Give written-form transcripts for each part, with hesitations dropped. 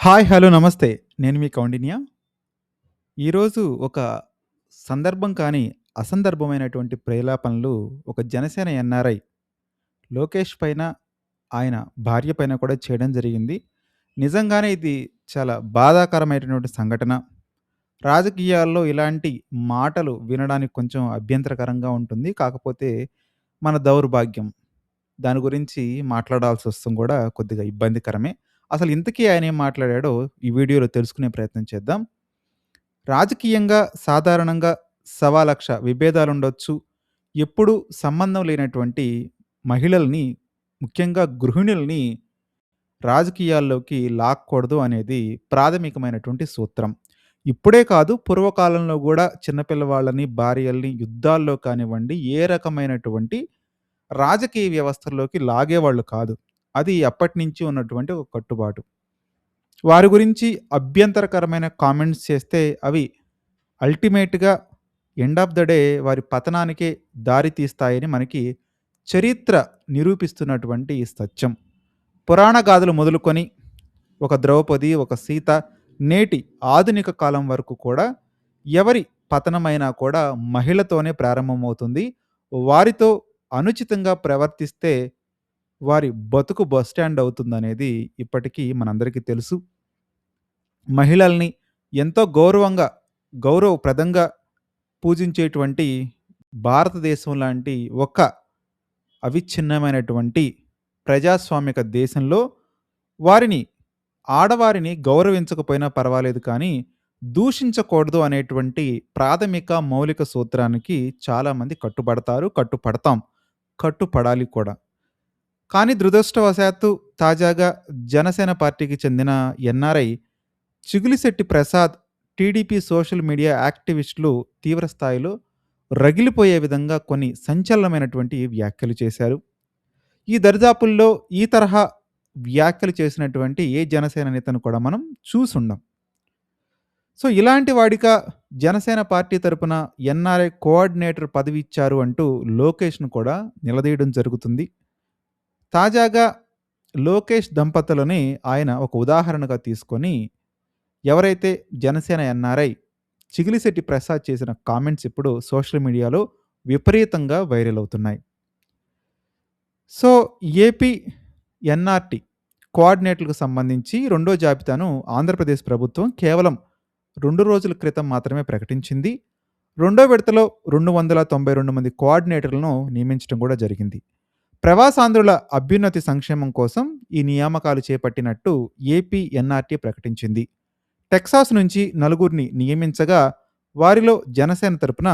Hi! Hello! నమస్తే. నేను మీ కౌండిన్య. ఈరోజు ఒక సందర్భం కానీ, అసందర్భమైనటువంటి ప్రేలాపనలు ఒక జనసేన ఎన్ఆర్ఐ లోకేష్ పైన, ఆయన భార్య పైన కూడా చేయడం జరిగింది. నిజంగానే ఇది చాలా బాధాకరమైనటువంటి సంఘటన. రాజకీయాల్లో ఇలాంటి మాటలు వినడానికి కొంచెం అభ్యంతరకరంగా ఉంటుంది. కాకపోతే మన దౌర్భాగ్యం. దాని గురించి మాట్లాడాల్సొస్తం గూడా కొద్దిగా ఇబ్బందికరమే. అసలు ఇంతకీ ఆయనేం మాట్లాడాడో ఈ వీడియోలో తెలుసుకునే ప్రయత్నం చేద్దాం. రాజకీయంగా సాధారణంగా సవాలక్ష విభేదాలుండొచ్చు. ఎప్పుడూ సంబంధం లేనటువంటి మహిళల్ని, ముఖ్యంగా గృహిణుల్ని రాజకీయాల్లోకి లాక్కూడదు అనేది ప్రాథమికమైనటువంటి సూత్రం. ఇప్పుడే కాదు, పూర్వకాలంలో గూడా చిన్న పిల్లవాళ్ళని, భార్యల్ని యుద్ధాల్లో కానివ్వండి, ఏ రకమైనటువంటి రాజకీయ వ్యవస్థల్లోకి లాగేవాళ్ళు కాదు. అది అప్పటినుంచి ఉన్నటువంటి ఒక కట్టుబాటు. వారి గురించి అభ్యంతరకరమైన కామెంట్స్ చేస్తే అవి అల్టిమేట్‌గా ఎండ్ ఆఫ్ ద డే వారి పతనానికే దారి తీస్తాయని మనకి చరిత్ర నిరూపిస్తున్నటువంటి సత్యం. పురాణ గాథలు మొదలుకొని ఒక ద్రౌపది, ఒక సీత, నేటి ఆధునిక కాలం వరకు కూడా ఎవరి పతనమైనా కూడా మహిళతోనే ప్రారంభమవుతుంది. వారితో అనుచితంగా ప్రవర్తిస్తే వారి బతుకు బస్ స్టాండ్ అవుతుందనేది ఇప్పటికీ మనందరికీ తెలుసు. మహిళల్ని ఎంతో గౌరవప్రదంగా పూజించేటువంటి భారతదేశం లాంటి ఒక అవిచ్ఛిన్నమైనటువంటి ప్రజాస్వామిక దేశంలో వారిని ఆడవారిని గౌరవించకపోయినా పర్వాలేదు కానీ, దూషించకూడదు అనేటువంటి ప్రాథమిక మౌలిక సూత్రానికి చాలామంది కట్టుబడతారు, కట్టుపడతాం, కట్టుపడాలి కూడా. కానీ దురదృష్టవశాత్తు తాజాగా జనసేన పార్టీకి చెందిన NRI Chigulishetti Prasad TDP social media యాక్టివిస్టులు తీవ్ర స్థాయిలో రగిలిపోయే విధంగా కొన్ని సంచలనమైనటువంటి వ్యాఖ్యలు చేశారు. ఈ దరిదాపుల్లో ఈ తరహా వ్యాఖ్యలు చేసినటువంటి ఏ జనసేన నేతను కూడా మనం చూసుండం. సో, ఇలాంటి వాడిక జనసేన పార్టీ తరపున ఎన్ఆర్ఐ కోఆర్డినేటర్ పదవి ఇచ్చారు అంటూ లోకేష్‌ను కూడా నిలదీయడం జరుగుతుంది. తాజాగా లోకేష్ దంపతులని ఆయన ఒక ఉదాహరణగా తీసుకొని, ఎవరైతే జనసేన ఎన్ఆర్ఐ చిగిలిశెట్టి ప్రసాద్ చేసిన కామెంట్స్ ఇప్పుడు సోషల్ మీడియాలో విపరీతంగా వైరల్ అవుతున్నాయి. సో, ఏపీ ఎన్ఆర్‌టి కోఆర్డినేటర్‌లకు సంబంధించి రెండో జాబితాను ఆంధ్రప్రదేశ్ ప్రభుత్వం కేవలం 2 రోజుల క్రితం మాత్రమే ప్రకటించింది. రెండో విడతలో 292 మంది కోఆర్డినేటర్లను నియమించడం కూడా జరిగింది. ప్రవాసాంధ్రుల అభ్యున్నతి సంక్షేమం కోసం ఈ నియామకాలు చేపట్టినట్టు ఏపీ ఎన్ఆర్‌టి ప్రకటించింది. టెక్సాస్ నుంచి నలుగురిని నియమించగా, వారిలో జనసేన తరపున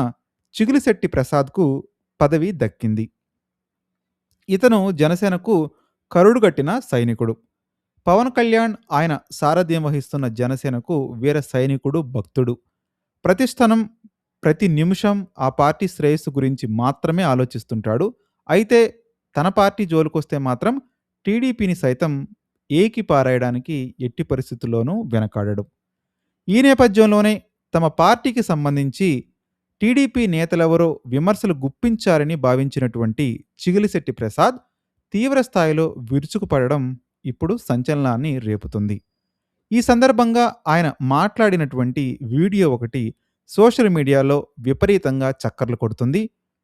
చిగులిశెట్టి ప్రసాద్‌కు పదవి దక్కింది. ఇతను జనసేనకు కరుడుగట్టిన సైనికుడు. పవన్ కళ్యాణ్ ఆయన సారథ్యం వహిస్తున్న జనసేనకు వీర సైనికుడు, భక్తుడు. ప్రతిష్టనం, ప్రతి నిమిషం ఆ పార్టీ శ్రేయస్సు గురించి మాత్రమే ఆలోచిస్తుంటాడు. అయితే తన పార్టీ జోలికొస్తే మాత్రం టీడీపీని సైతం ఏకిపారేయడానికి ఎట్టి పరిస్థితుల్లోనూ వెనకాడడు. ఈ నేపథ్యంలోనే తమ పార్టీకి సంబంధించి టీడీపీ నేతలెవరో విమర్శలు గుప్పించారని భావించినటువంటి చిగిలిశెట్టి ప్రసాద్ తీవ్ర స్థాయిలో విరుచుకుపడడం ఇప్పుడు సంచలనాన్ని రేపుతుంది. ఈ సందర్భంగా ఆయన మాట్లాడినటువంటి వీడియో ఒకటి సోషల్ మీడియాలో విపరీతంగా చక్కర్లు కొడుతుంది.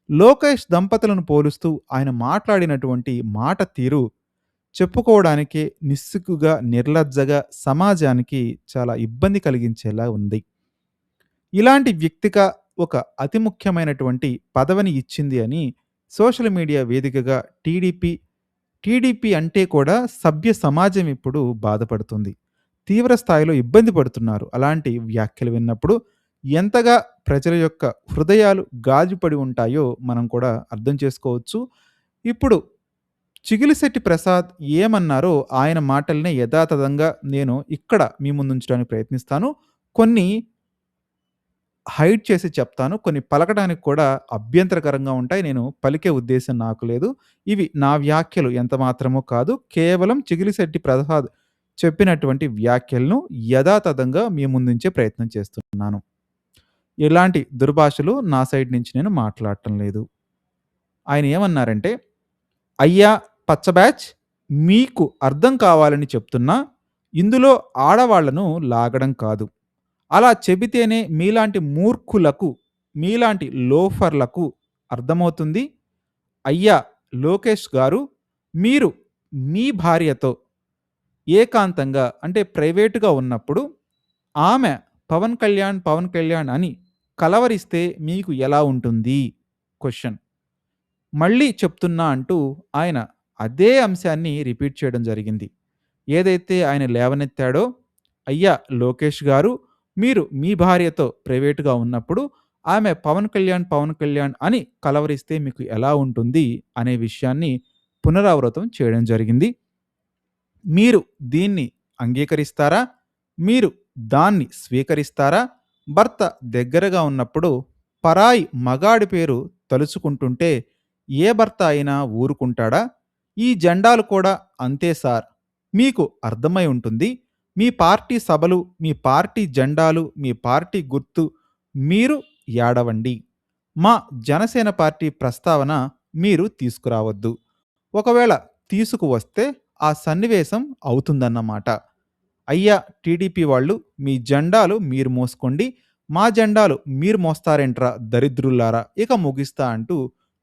లోకేష్ దంపతులను పోలుస్తూ ఆయన మాట్లాడినటువంటి మాట తీరు చెప్పుకోవడానికే నిస్సిగ్గుగా, నిర్లజ్జగా సమాజానికి చాలా ఇబ్బంది కలిగించేలా ఉంది. ఇలాంటి వ్యక్తిగా ఒక అతి ముఖ్యమైనటువంటి పదవిని ఇచ్చింది అని సోషల్ మీడియా వేదికగా టీడీపీ అంటే కూడా సభ్య సమాజం ఇప్పుడు బాధపడుతుంది. తీవ్ర స్థాయిలో ఇబ్బంది పడుతున్నారు. అలాంటి వ్యాఖ్యలు విన్నప్పుడు ఎంతగా ప్రజల యొక్క హృదయాలు గాజుపడి ఉంటాయో మనం కూడా అర్థం చేసుకోవచ్చు. ఇప్పుడు చిగిలిశెట్టి ప్రసాద్ ఏమన్నారో ఆయన మాటల్నే యథాతథంగా నేను ఇక్కడ మీ ముందుంచడానికి ప్రయత్నిస్తాను. కొన్ని హైడ్ చేసి చెప్తాను. కొన్ని పలకడానికి కూడా అభ్యంతరకరంగా ఉంటాయి. నేను పలికే ఉద్దేశ్యం నాకు లేదు. ఇవి నా వ్యాఖ్యలు ఎంత మాత్రమో కాదు. కేవలం చిగిలిశెట్టి ప్రసాద్ చెప్పినటువంటి వ్యాఖ్యలను యథాతథంగా మీ ముందుంచే ప్రయత్నం చేస్తున్నాను. ఎలాంటి దుర్భాషలు నా సైడ్ నుంచి నేను మాట్లాడటం లేదు. ఆయన ఏమన్నారంటే, "అయ్యా పచ్చ బ్యాచ్, మీకు అర్థం కావాలని చెప్తున్నా. ఇందులో ఆడవాళ్లను లాగడం కాదు. అలా చెబితేనే మీలాంటి మూర్ఖులకు, మీలాంటి లోఫర్‌లకు అర్థమవుతుంది. అయ్యా! లోకేష్ గారు, మీరు మీ భార్యతో ఏకాంతంగా అంటే ప్రైవేట్‌గా ఉన్నప్పుడు ఆమె పవన్ కళ్యాణ్, పవన్ కళ్యాణ్ అని కలవరిస్తే మీకు ఎలా ఉంటుంది? క్వెషన్. మళ్ళీ చెప్తున్నా అంటూ ఆయన అదే అంశాన్ని రిపీట్ చేయడం జరిగింది. ఏదైతే ఆయన లేవనెత్తాడో, "అయ్యా! లోకేష్ గారు, మీరు మీ భార్యతో ప్రైవేట్‌గా ఉన్నప్పుడు ఆమె పవన్ కళ్యాణ్, పవన్ కళ్యాణ్ అని కలవరిస్తే మీకు ఎలా ఉంటుంది?" అనే విషయాన్ని పునరావృతం చేయడం జరిగింది. మీరు దీన్ని అంగీకరిస్తారా? మీరు దాన్ని స్వీకరిస్తారా? భర్త దగ్గరగా ఉన్నప్పుడు పరాయి మగాడి పేరు తలుచుకుంటుంటే ఏ భర్త అయినా ఊరుకుంటాడా? ఈ జెండాలు కూడా అంతే సార్. మీకు అర్థమై ఉంటుంది. మీ పార్టీ సభలు, మీ పార్టీ జెండాలు, మీ పార్టీ గుర్తు మీరు ఏడవండి. మా జనసేన పార్టీ ప్రస్తావన మీరు తీసుకురావద్దు. ఒకవేళ తీసుకువస్తే ఆ సన్నివేశం అవుతుందన్నమాట. అయ్యా టీడీపీ వాళ్ళు, మీ జెండాలు మీరు మోసుకోండి. మా జెండాలు మీరు మోస్తారేంట్రా దరిద్రుల్లారా! ఇక ముగిస్తా అంటూ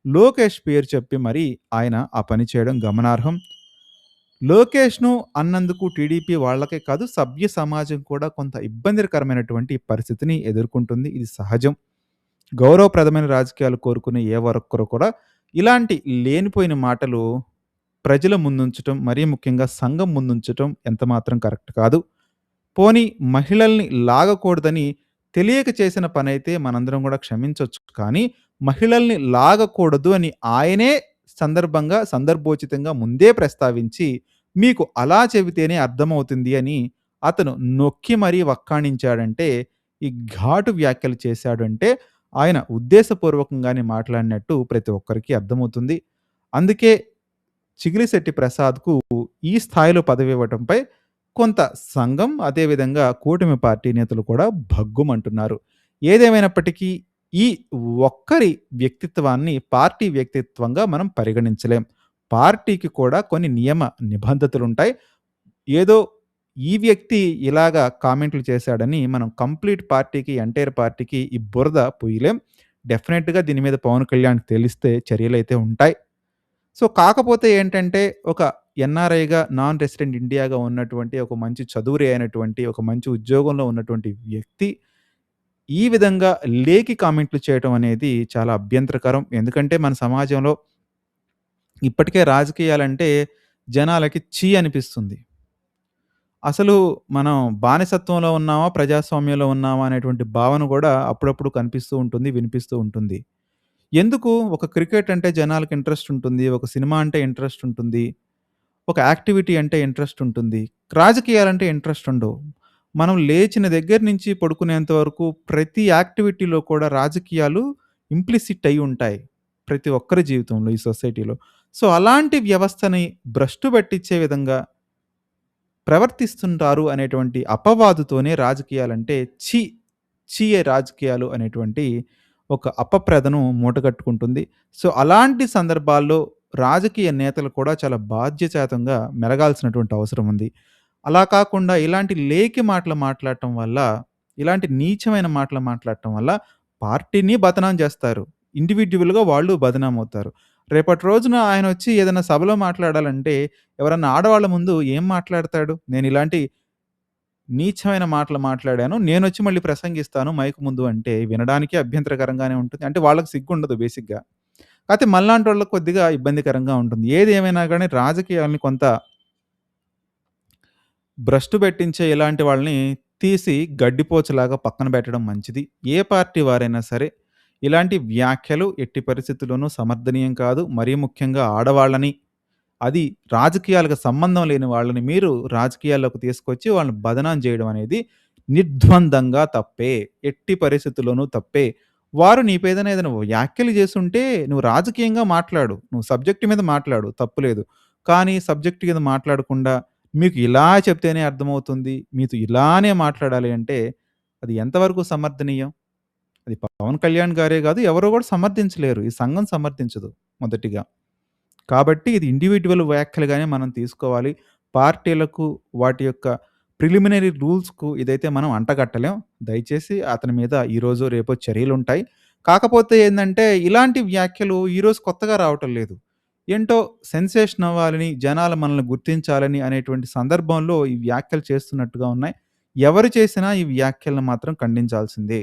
లోకేష్ పేరు చెప్పి మరీ ఆయన ఆ పని చేయడం గమనార్హం. లోకేష్‌ను అన్నందుకు టీడీపీ వాళ్ళకే కాదు, సభ్య సమాజం కూడా కొంత ఇబ్బందికరమైనటువంటి పరిస్థితిని ఎదుర్కొంటుంది. ఇది సహజం. గౌరవప్రదమైన రాజకీయాలు కోరుకునే ఏ ఒక్కరు కూడా ఇలాంటి లేనిపోయిన మాటలు ప్రజల ముందుంచటం, మరీ ముఖ్యంగా సంఘం ముందుంచటం ఎంతమాత్రం కరెక్ట్ కాదు. పోనీ మహిళల్ని లాగకూడదని తెలియక చేసిన పనైతే మనందరం గూడా క్షమించొచ్చు. కానీ మహిళల్ని లాగకూడదు అని ఆయనే సందర్భోచితంగా ముందే ప్రస్తావించి, మీకు అలా చెబితేనే అర్థమవుతుంది అని అతను నొక్కి మరీ వక్కాణించాడంటే, ఈ ఘాటు వ్యాఖ్యలు చేశాడంటే, ఆయన ఉద్దేశపూర్వకంగానే మాట్లాడినట్టు ప్రతి ఒక్కరికి అర్థమవుతుంది. అందుకే చిగిలిశెట్టి ప్రసాద్‌కు ఈ స్థాయిలో పదవివ్వటంపై కొంత సంఘం, అదేవిధంగా కూటమి పార్టీ నేతలు కూడా భగ్గుమంటున్నారు. ఏదేమైనప్పటికీ ఈ ఒక్కరి వ్యక్తిత్వాన్ని పార్టీ వ్యక్తిత్వంగా మనం పరిగణించలేం. పార్టీకి కూడా కొన్ని నియమ నిబంధతలుంటాయి. ఏదో ఈ వ్యక్తి ఇలాగా కామెంట్లు చేశాడని మనం కంప్లీట్ పార్టీకి, ఎంటైర్ పార్టీకి ఈ బురద పూయలేం. డెఫినెట్‌గా దీని మీద పవన్ కళ్యాణ్‌కి తెలిస్తే చర్యలైతే ఉంటాయి. సో, కాకపోతే ఏంటంటే, ఒక ఎన్ఆర్ఐగా, నాన్ రెసిడెంట్ ఇండియాగా ఉన్నటువంటి, ఒక మంచి చదువురి అయినటువంటి, ఒక మంచి ఉద్యోగంలో ఉన్నటువంటి వ్యక్తి, ఈ విధంగా లేకి కామెంట్లు చేయటం అనేది చాలా అభ్యంతరకరం. ఎందుకంటే, మన సమాజంలో ఇప్పటికే రాజకీయాలంటే జనాలకి ఛీ అనిపిస్తుంది. అసలు మనం బానిసత్వంలో ఉన్నామా, ప్రజాస్వామ్యంలో ఉన్నామా అనేటువంటి భావన గూడా అప్పుడప్పుడు కనిపిస్తూ ఉంటుంది, వినిపిస్తూ ఉంటుంది. ఎందుకు ఒక క్రికెట్ అంటే జనాలకి ఇంట్రెస్ట్ ఉంటుంది. ఒక సినిమా అంటే ఇంట్రెస్ట్ ఉంటుంది. ఒక యాక్టివిటీ అంటే ఇంట్రెస్ట్ ఉంటుంది. రాజకీయాలంటే ఇంట్రెస్ట్ ఉండవు. మనం లేచిన దగ్గర నుంచి పడుకునేంత వరకు ప్రతి యాక్టివిటీలో కూడా రాజకీయాలు ఇంప్లిసిట్ అయ్యి ఉంటాయి. ప్రతి ఒక్కరి జీవితంలో ఈ సొసైటీలో. సో, అలాంటి వ్యవస్థని భ్రష్టు పట్టించే విధంగా ప్రవర్తిస్తుంటారు అనేటువంటి అపవాదుతోనే రాజకీయాలంటే ఛీ! ఛీయే రాజకీయాలు అనేటువంటి ఒక అపప్రదను మూటగట్టుకుంటుంది. సో, అలాంటి సందర్భాల్లో రాజకీయ నేతలు కూడా చాలా బాధ్యతాయుతంగా మెలగాల్సినటువంటి అవసరం ఉంది. అలా కాకుండా ఇలాంటి లేకి మాటలు మాట్లాడటం వల్ల, ఇలాంటి నీచమైన మాటలు మాట్లాడటం వల్ల పార్టీని బదనాం చేస్తారు. ఇండివిడ్యువల్‌గా వాళ్ళు బదనాం అవుతారు. రేపటి రోజున ఆయనొచ్చి ఏదైనా సభలో మాట్లాడాలంటే ఎవరన్నా ఆడవాళ్ళ ముందు ఏం మాట్లాడతాడు? నేనిలాంటి నీచమైన మాటలు మాట్లాడాను. నేనొచ్చి మళ్ళీ ప్రసంగిస్తాను మైక్ ముందు అంటే వినడానికే అభ్యంతరకరంగానే ఉంటుంది. అంటే వాళ్ళకి సిగ్గుండదు బేసిక్‌గా. కాతే మనలాంటోళ్ళకి కొద్దిగా ఇబ్బందికరంగా ఉంటుంది. ఏది ఏమైనా గాని రాజకీయాల్ని కొంత భ్రష్టు పెట్టించే ఇలాంటి వాళ్ళని తీసి గడ్డిపోచలాగా పక్కన పెట్టడం మంచిది. ఏ పార్టీ వారైనా సరే ఇలాంటి వ్యాఖ్యలు ఎట్టి పరిస్థితుల్లోనూ సమర్థనీయం కాదు. మరీ ముఖ్యంగా ఆడవాళ్ళని, అది రాజకీయాలకు సంబంధం లేని వాళ్ళని మీరు రాజకీయాల్లోకి తీసుకొచ్చి వాళ్ళని బదనాం చేయడం అనేది నిర్ద్వందంగా తప్పే. ఎట్టి పరిస్థితుల్లోనూ తప్పే. వారు నీపేదైనా ఏదైనా వ్యాఖ్యలు చేసుంటే నువ్వు రాజకీయంగా మాట్లాడు. నువ్వు సబ్జెక్ట్ మీద మాట్లాడు తప్పులేదు. కానీ సబ్జెక్ట్ మీద మాట్లాడకుండా మీకు ఇలా చెప్తేనే అర్థమవుతుంది. మీతో ఇలానే మాట్లాడాలి అంటే అది ఎంతవరకు సమర్థనీయం? అది పవన్ కళ్యాణ్ గారే గాదు. ఎవరు గూడా సమర్థించలేరు. ఈ సంఘం సమర్థించదు మొదటిగా. కాబట్టి ఇది ఇండివిడ్యువల్ వ్యాఖ్యలుగానే మనం తీసుకోవాలి. పార్టీలకు వాటి యొక్క ప్రిలిమినరీ రూల్స్‌కు ఇదైతే మనం అంటగట్టలేం. దయచేసి అతని మీద ఈరోజో, రేపో చర్యలుంటాయి. కాకపోతే ఏందంటే, ఇలాంటి వ్యాఖ్యలు ఈరోజు కొత్తగా రావటం లేదు. ఏంటో సెన్సేషన్ అవ్వాలని, జనాలు మనల్ని గుర్తించాలని అనేటువంటి సందర్భంలో ఈ వ్యాఖ్యలు చేస్తున్నట్టుగా ఉన్నాయి. ఎవరు చేసినా ఈ వ్యాఖ్యలను మాత్రం ఖండించాల్సిందే.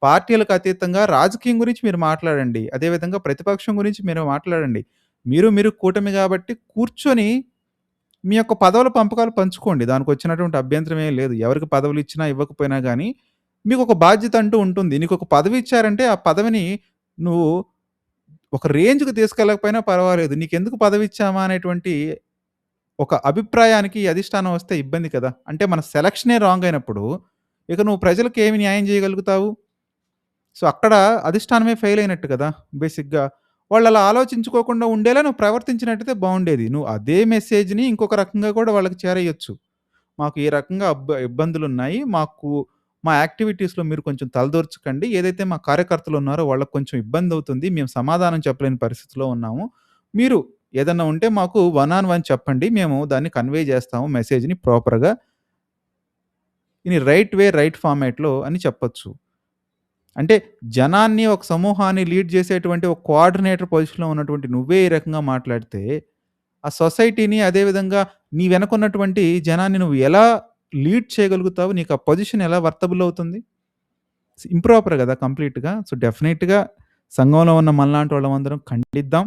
పార్టీలకు అతీతంగా రాజకీయం గురించి మీరు మాట్లాడండి. అదేవిధంగా ప్రతిపక్షం గురించి మీరు మాట్లాడండి. మీరు కూటమి గాబట్టి కూర్చొని మీ యొక్క పదవుల పంపకాలు పంచుకోండి. దానికొచ్చినటువంటి అభ్యంతరం ఏం లేదు. ఎవరికి పదవులిచ్చినా, ఇవ్వకపోయినా గానీ, మీకొక బాధ్యత అంటూ ఉంటుంది. నీకొక పదవి ఇచ్చారంటే, ఆ పదవిని నువ్వు ఒక రేంజ్‌కి తీసుకెళ్ళకపోయినా పర్వాలేదు. నీకెందుకు పదవిచ్చామా అనేటువంటి ఒక అభిప్రాయానికి అధిష్టానం వస్తే ఇబ్బంది కదా! అంటే మన సెలక్షనే రాంగ్ అయినప్పుడు, ఇక నువ్వు ప్రజలకి ఏమి న్యాయం చేయగలుగుతావు? సో, అక్కడ అధిష్టానమే ఫెయిల్ అయినట్టు కదా! బేసిక్‌గా. వాళ్ళలా ఆలోచించుకోకుండా ఉండేలా నువ్వు ప్రవర్తించినట్టయితే బావుండేది. నువ్వు అదే మెసేజ్‌ని ఇంకొక రకంగా కూడా వాళ్ళకి చేరేయొచ్చు. మాకు ఈ రకంగా ఇబ్బందులున్నాయి. మా యాక్టివిటీస్‌లో మీరు కొంచెం తలదూర్చకండి. ఏదైతే మా కార్యకర్తలున్నారో వాళ్ళకి కొంచెం ఇబ్బందవుతుంది. మేము సమాధానం చెప్పలేని పరిస్థితిలో ఉన్నాము. మీరు ఏదన్నా ఉంటే మాకు వన్ ఆన్ వన్ చెప్పండి. మేము దాన్ని కన్వే చేస్తాము మెసేజ్‌ని ప్రాపర్‌గా. ఇన్ రైట్ వే, రైట్ ఫార్మాట్‌లో అని చెప్పొచ్చు. అంటే జనాన్ని, ఒక సమూహాన్ని లీడ్ చేసేటువంటి ఒక కోఆర్డినేటర్ పొజిషన్‌లో ఉన్నటువంటి నువ్వే ఈ రకంగా మాట్లాడితే, ఆ సొసైటీని అదేవిధంగా నీ వెనకున్నటువంటి జనాన్ని నువ్వు ఎలా లీడ్ చేయగలుగుతావు? నీకు ఆ పొజిషన్ ఎలా వర్తబుల్ అవుతుంది? ఇంప్రాపర్ గదా! కంప్లీట్‌గా. సో, డెఫినెట్‌గా సంఘంలో ఉన్న మనలాంటోళ్ళమందరం ఖండిద్దాం.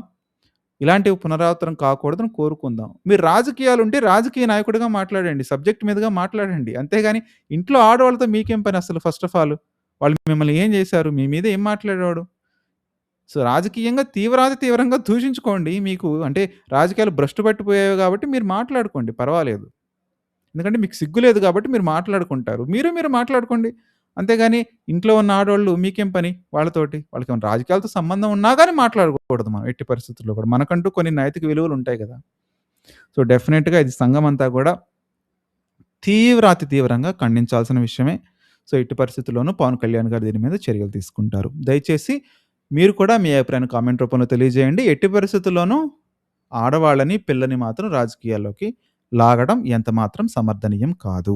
ఇలాంటివి పునరావృతం కాకూడదని కోరుకుందాం. మీరు రాజకీయాలుంటే రాజకీయ నాయకుడిగా మాట్లాడండి. సబ్జెక్ట్ మీదగా మాట్లాడండి. అంతేగాని ఇంట్లో ఆడవాళ్ళతో మీకేం పని అసలు ఫస్ట్ ఆఫ్ ఆల్? వాళ్ళు మిమ్మల్ని ఏం జేశారు? మీ మీద ఏం మాట్లాడేవాడు? సో, రాజకీయంగా తీవ్రంగా దూషించుకోండి. మీకు అంటే రాజకీయాలు భ్రష్టు పట్టిపోయాయి గాబట్టి మీరు మాట్లాడుకోండి పర్వాలేదు. ఎందుకంటే మీకు సిగ్గు లేదు గాబట్టి మీరు మాట్లాడుకుంటారు. మీరు మాట్లాడుకోండి. అంతేగాని ఇంట్లో ఉన్న ఆడోళ్ళు మీకేం పని వాళ్ళతోటి? వాళ్ళకేమైనా రాజకీయాలతో సంబంధం ఉన్నా గాని మాట్లాడకూడదు మనం ఎట్టి పరిస్థితుల్లో కూడా. మనకంటూ కొన్ని నైతిక విలువలుంటాయి గదా! సో, డెఫినెట్‌గా ఇది సంఘమంతా గూడా తీవ్రంగా ఖండించాల్సిన విషయమే. సో, ఎట్టి పరిస్థితుల్లోనూ పవన్ కళ్యాణ్ గారు దీని మీద చర్యలు తీసుకుంటారు. దయచేసి మీరు కూడా మీ అభిప్రాయాన్ని కామెంట్ రూపంలో తెలియజేయండి. ఎట్టి పరిస్థితుల్లోనూ ఆడవాళ్ళని, పిల్లని మాత్రం రాజకీయాల్లోకి లాగడం ఎంత మాత్రం సమర్థనీయం కాదు.